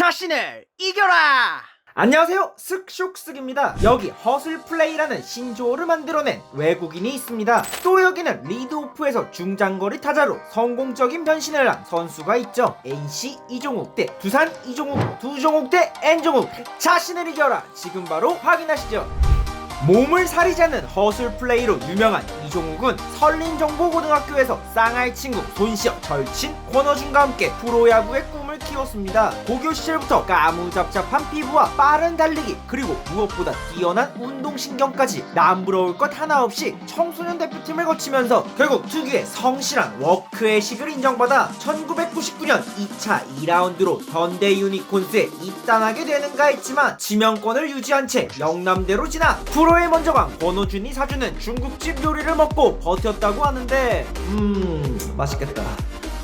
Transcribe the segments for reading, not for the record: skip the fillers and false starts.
자신을 이겨라! 안녕하세요, 슥쇽슥입니다. 여기 허슬플레이라는 신조어를 만들어낸 외국인이 있습니다. 또 여기는 리드오프에서 중장거리 타자로 성공적인 변신을 한 선수가 있죠. NC 이종욱 대 두산 이종욱, 두종욱 대 N종욱. 자신을 이겨라! 지금 바로 확인하시죠. 몸을 사리자는 허슬플레이로 유명한 이종욱은 설린정보고등학교에서 쌍알 친구 손시혁, 절친 권어준과 함께 프로야구의 꿈을 키웠습니다. 고교 시절부터 까무잡잡한 피부와 빠른 달리기, 그리고 무엇보다 뛰어난 운동신경까지 남부러울 것 하나 없이 청소년 대표팀을 거치면서 결국 특유의 성실한 워크에식을 인정받아 1999년 2차 2라운드로 현대 유니콘스에 입단하게 되는가 했지만 지명권을 유지한 채 영남대로 지나 프로에 먼저 간 권호준이 사주는 중국집 요리를 먹고 버텼다고 하는데 맛있겠다.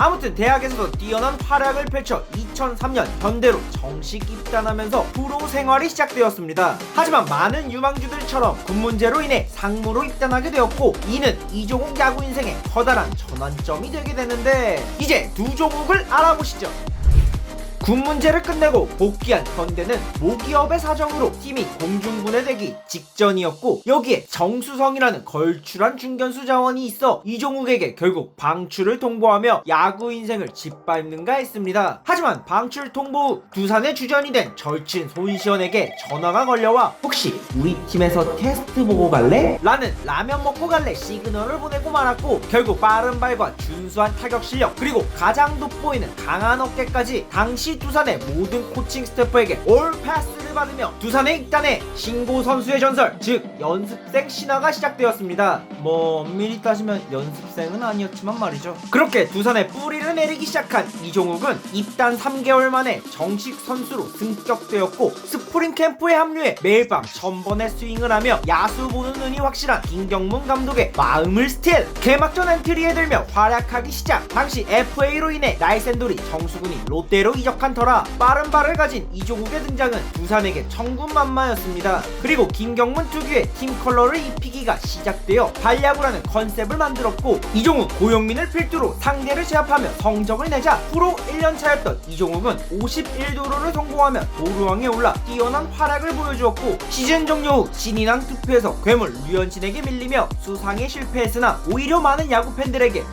아무튼 대학에서도 뛰어난 활약을 펼쳐 2003년 현대로 정식 입단하면서 프로 생활이 시작되었습니다. 하지만 많은 유망주들처럼 군 문제로 인해 상무로 입단하게 되었고, 이는 이종욱 야구 인생의 커다란 전환점이 되게 되는데, 이제 두종욱을 알아보시죠. 군 문제를 끝내고 복귀한 현대는 모기업의 사정으로 팀이 공중분해되기 직전이었고, 여기에 정수성이라는 걸출한 중견수 자원이 있어 이종욱에게 결국 방출을 통보하며 야구 인생을 짓밟는가 했습니다. 하지만 방출 통보 후 두산의 주전이 된 절친 손시현에게 전화가 걸려와 혹시 우리 팀에서 테스트 보고 갈래? 라는 라면 먹고 갈래 시그널을 보내고 말았고, 결국 빠른 발과 준수한 타격 실력, 그리고 가장 돋보이는 강한 어깨까지 당시 두산의 모든 코칭 스태프에게 올 패스를 받으며 두산에 입단해 신고 선수의 전설, 즉 연습생 신화가 시작되었습니다. 엄밀히 따지면 연습생은 아니었지만 말이죠. 그렇게 두산에 뿌리를 내리기 시작한 이종욱은 입단 3개월 만에 정식 선수로 승격되었고, 스프링 캠프에 합류해 매일 밤 1000번의 스윙을 하며 야수 보는 눈이 확실한 김경문 감독의 마음을 스틸, 개막전 엔트리에 들며 활약하기 시작. 당시 FA로 인해 나이센돌이 정수근이 롯데로 이적한 터라 빠른 발을 가진 이종욱의 등장은 두산에게 천군만마였습니다. 그리고 김경문 특유의 팀 컬러를 입히기가 시작되어 발야구라는 컨셉을 만들었고, 이종욱, 고영민을 필두로 상대를 제압하며 성적을 내자 프로 1년차였던 이종욱은 51도루를 성공하며 도루왕에 올라 뛰어난 활약을 보여주었고, 시즌 종료 후 신인왕 투표에서 괴물 류현진에게 밀리며 수상에 실패했으나 오히려 많은 야구 팬들에게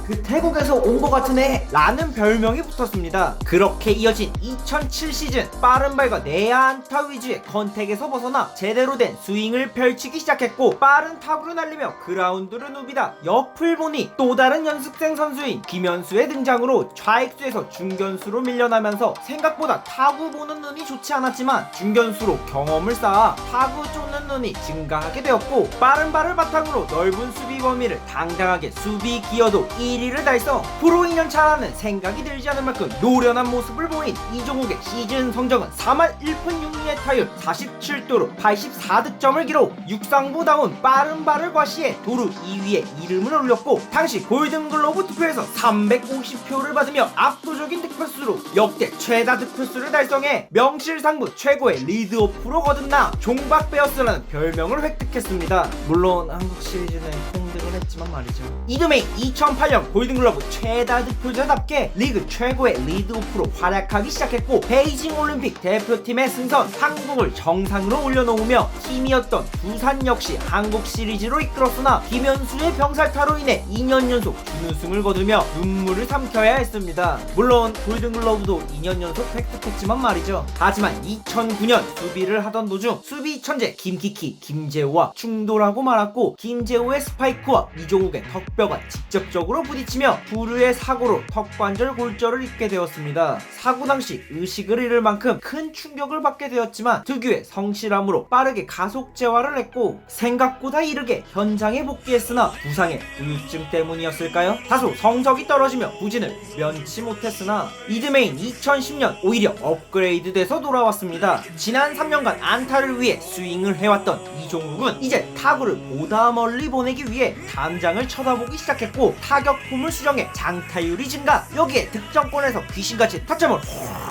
그 태국에서 온 것 같은 애 라는 별명이 붙었습니다. 그렇게 이어진 2007 시즌 빠른 발과 내야 안타 위주의 컨택에서 벗어나 제대로 된 스윙을 펼치기 시작했고, 빠른 타구를 날리며 그라운드를 누비다 옆을 보니 또 다른 연습생 선수인 김현수의 등장으로 좌익수에서 중견수로 밀려나면서 생각보다 타구 보는 눈이 좋지 않았지만 중견수로 경험을 쌓아 타구 쫓는 눈이 증가하게 되었고, 빠른 발을 바탕으로 넓은 수비 범위를 당당하게 수비 기여도 1위를 달성. 프로 2년차라는 생각이 들지 않을 만큼 노련한 모습을 보인 이종욱의 시즌 성적은 3할 1푼 6리의 타율, 47도루 84득점을 기록. 육상부다운 빠른 발을 과시해 도루 2위에 이름을 올렸고, 당시 골든글로브 투표에서 350표를 받으며 압도적인 득표수로 역대 최다 득표수를 달성해 명실상부 최고의 리드오프로 거듭나 종박베어스라는 별명을 획득했습니다. 물론 한국 시리즈는 통득을 했지만 말이죠. 이듬해 2008년 골든글러브 최다 득표자답게 리그 최고의 리드오프로 활약하기 시작했고, 베이징 올림픽 대표팀의 승선, 한국을 정상으로 올려놓으며 팀이었던 두산 역시 한국 시리즈로 이끌었으나 김현수의 병살타로 인해 2년 연속 준우승을 거두며 눈물을 삼켜야 했습니다. 물론 골든글러브도 2년 연속 획득했지만 말이죠. 하지만 2009년 수비를 하던 도중 수비 천재 김키키, 김재호와 충돌하고 말았고, 김재호의 스파이크와 이종욱의 턱뼈가 직접적으로 부딪히며 불의의 사고로 턱관절 골절을 입게 되었습니다. 사고 당시 의식을 잃을 만큼 큰 충격을 받게 되었지만 특유의 성실함으로 빠르게 가속 재활을 했고, 생각보다 이르게 현장에 복귀했으나 부상의 후유증 때문이었을까요? 다소 성적이 떨어지며 부진을 면치 못했으나 이듬해인 2010년 오히려 업그레이드돼서 돌아왔습니다. 지난 3년간 안타를 위해 스윙을 해왔던 이종욱은 이제 타구를 보다 멀리 보내기 위해 담장을 쳐다보기 시작했고, 타격폼을 수정해 장타율이 증가. 여기에 득점권에서 귀신같이 타점을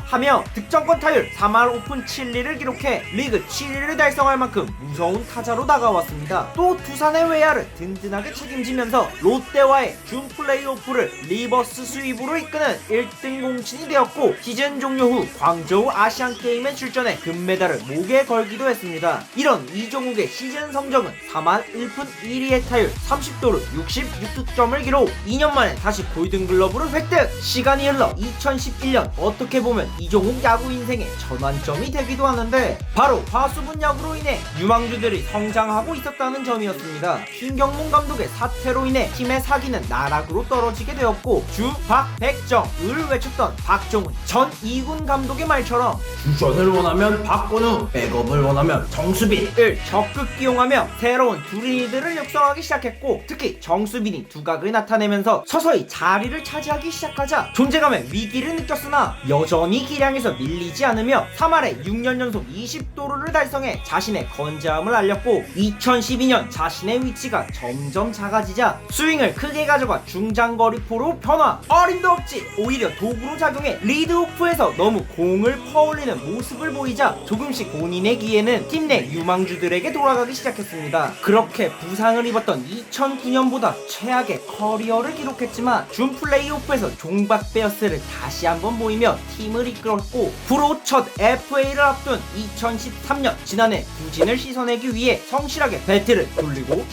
하며 득점권 타율 3할 오픈 7리를 기록해 리그 7위를 달성할 만큼 무서운 타자로 다가왔습니다. 또 두산의 외야를 든든하게 책임지면서 롯데와의 준 플레이오프를 리버스 스윕으로 이끄는 1등 공신이 되었고, 시즌 종료 후 광저우 아시안게임에 출전해 금메달을 목에 걸기도 했습니다. 이런 이종욱의 시즌 성적은 3할 1푼 1리의 타율 30도루 66득점을 기록. 2년 만에 다시 골든글러브를 획득. 시간이 흘러 2011년, 어떻게 보면 이종욱 야구 인생의 전환점이 되기도 하는데 바로 화수분 야구로 인해 유망주들이 성장하고 있었다는 점이었습니다. 김경문 감독의 사퇴로 인해 팀의 사기는 나락으로 떨어지게 되었고, 주, 박, 백정을 외쳤던 박종훈 전 2군 감독의 말처럼 주전을 원하면 박건우, 백업을 원하면 정수빈을 적극 기용하며 새로운 두린이들을 육성하기 시작했고, 특히 정수빈이 두각을 나타내면서 서서히 자리를 차지하기 시작하자 존재감의 위기를 느꼈으나 여전히 기량에서 밀리지 않으며 3할에 6년 연속 20도루를 달성해 자신의 건재함을 알렸고, 2012년 자신의 위치가 점점 작아지자 스윙을 크게 가져가 중장거리포로 변화. 어림도 없지, 오히려 도구로 작용해 리드오프에서 너무 공을 퍼올리는 모습을 보이자 조금씩 본인의 기회는 팀 내 유망주들에게 돌아가기 시작했습니다. 그렇게 부상을 입었던 2009년보다 최악의 커리어를 기록했지만 준 플레이오프에서 종박 베어스를 다시 한번 모이며 팀을 이끌었고, 프로 첫 FA를 앞둔 2013년, 지난해 부진을 씻어내기 위해 성실하게 배트를 돌리고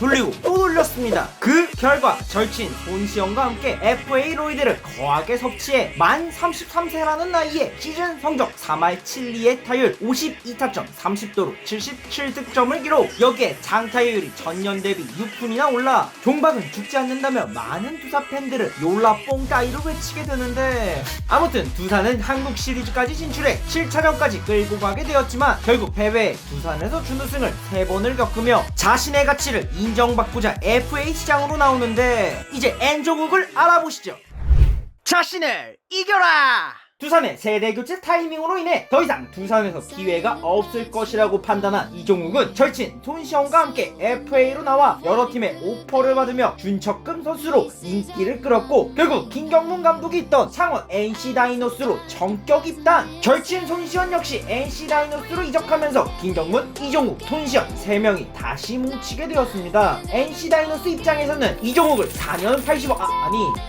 또 돌렸습니다. 그 결과 절친 손시영과 함께 FA 로이드를 거하게 섭취해 만 33세라는 나이에 시즌 성적 3할 7리의 타율 52타점 30도루 77득점을 기록. 여기에 장타율이 전년 대비 6분이나 올라 종박은 죽지 않는다며 많은 두산 팬들을 요라뽕 따위로 외치게 되는데, 아무튼 두산은 한국 시리즈까지 진출해 7차전까지 끌고 가게 되었지만 결국 패배에 두산에서 준우승을 3번을 겪으며 자신의 가치를 인정받고자 FA 시장으로 나오는데, 이제 엔조국을 알아보시죠. 자신을 이겨라. 두산의 세대교체 타이밍으로 인해 더 이상 두산에서 기회가 없을 것이라고 판단한 이종욱은 절친 손시영과 함께 FA로 나와 여러 팀의 오퍼를 받으며 준척금 선수로 인기를 끌었고, 결국 김경문 감독이 있던 창원 NC 다이노스로 정격 입단. 절친 손시영 역시 NC 다이노스로 이적하면서 김경문, 이종욱, 손시영 3명이 다시 뭉치게 되었습니다. NC 다이노스 입장에서는 이종욱을 4년 80억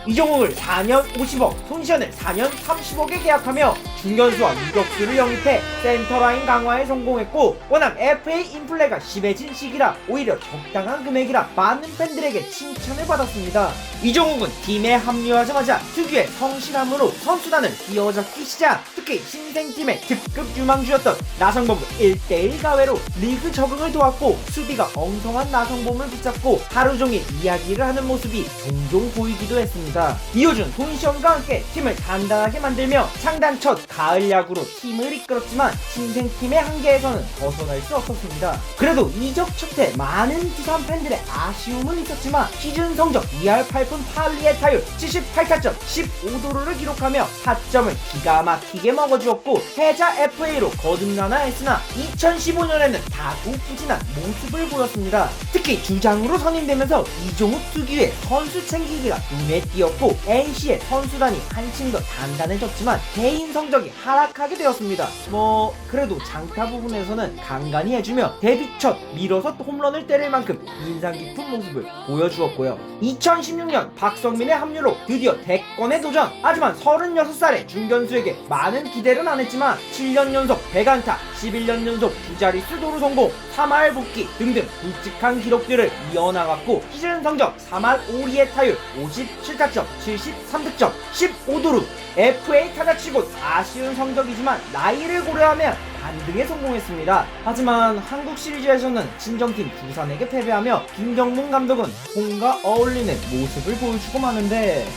이종욱을 4년 50억, 손시영을 4년 30억에 계약하며 중견수와 유격수를 영입해 센터라인 강화에 성공했고, 워낙 FA 인플레가 심해진 시기라 오히려 적당한 금액이라 많은 팬들에게 칭찬을 받았습니다. 이종욱은 팀에 합류하자마자 특유의 성실함으로 선수단을 휘어잡기 시작. 특히 신생팀의 특급 유망주였던 나성범을 1대1 가외로 리그 적응을 도왔고, 수비가 엉성한 나성범을 붙잡고 하루종일 이야기를 하는 모습이 종종 보이기도 했습니다. 이호준, 손시영과 함께 팀을 단단하게 만들며 창단 첫 가을 야구로 팀을 이끌었지만 신생팀의 한계에서는 벗어날 수 없었습니다. 그래도 이적 첫해 많은 두산 팬들의 아쉬움은 있었지만 시즌 성적 2할 8푼 8리의 타율 78타점 15도루를 기록하며 타점을 기가 막히게 먹어주었고, 해자 FA로 거듭나나 했으나 2015년에는 다소 부진한 모습을 보였습니다. 특히 주장으로 선임되면서 이종욱 특유의 선수 챙기기가 눈에 띄었고, NC의 선수단이 한층 더 단단해졌지만 개인 성적이 하락하게 되었습니다. 그래도 장타 부분에서는 간간히 해주며 데뷔 첫 밀어서 홈런을 때릴 만큼 인상 깊은 모습을 보여주었고요. 2016년 박성민의 합류로 드디어 대권에 도전. 하지만 36살의 중견수에게 많은 기대는 안했지만 7년 연속 100안타, 11년 연속 두자릿수 도루 성공, 3할 복귀 등등 굵직한 기록들을 이어나갔고, 시즌 성적 3할 5리의 타율 57타점 73득점 15도루. FA 타자치곤 아쉬운 성적이지만 나이를 고려하면 반등에 성공했습니다. 하지만 한국 시리즈에서는 친정팀 두산에게 패배하며 김경문 감독은 홈과 어울리는 모습을 보여주고 마는데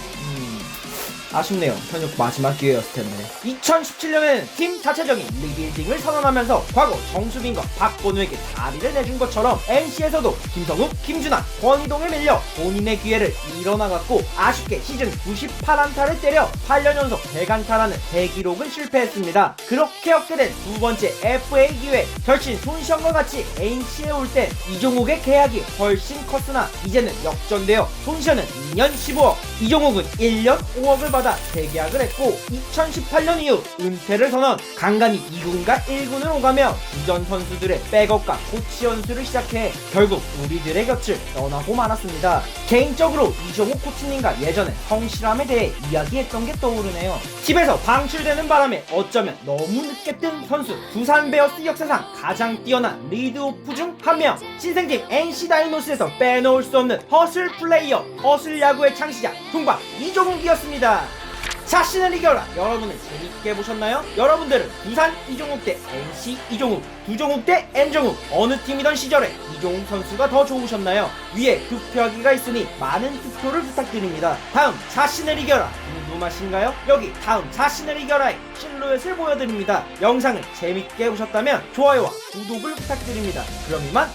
아쉽네요. 현역 마지막 기회였을 텐데. 2017년에는 팀 자체적인 리빌딩을 선언하면서 과거 정수빈과 박건우에게 자리를 내준 것처럼 NC에서도 김성욱, 김준환, 권희동에 밀려 본인의 기회를 잃어나갔고, 아쉽게 시즌 98안타를 때려 8년 연속 100안타라는 대기록은 실패했습니다. 그렇게 얻게 된 두 번째 FA 기회. 절친 손시영과 같이 NC에 올 땐 이종욱의 계약이 훨씬 컸으나 이제는 역전되어 손시영은 2년 15억, 이종욱은 1년 5억을 받아 재계약을 했고 2018년 이후 은퇴를 선언. 간간히 2군과 1군을 오가며 주전 선수들의 백업과 코치 연수를 시작해 결국 우리들의 곁을 떠나고 말았습니다. 개인적으로 이종욱 코치님과 예전에 성실함에 대해 이야기했던 게 떠오르네요. 팁에서 방출되는 바람에 어쩌면 너무 늦게 뜬 선수, 두산 베어스 역사상 가장 뛰어난 리드오프 중 한 명, 신생팀 NC 다이노스에서 빼놓을 수 없는 허슬 플레이어, 허슬 야구의 창시자 동방 이종욱이었습니다. 자신을 이겨라. 여러분은 재밌게 보셨나요? 여러분들은 두산 이종욱 대 NC 이종욱, 두종욱 대 N종욱 어느 팀이던 시절에 이종욱 선수가 더 좋으셨나요? 위에 투표하기가 있으니 많은 투표를 부탁드립니다. 다음 자신을 이겨라 궁금하신가요? 여기 다음 자신을 이겨라의 실루엣을 보여드립니다. 영상을 재밌게 보셨다면 좋아요와 구독을 부탁드립니다. 그럼 이만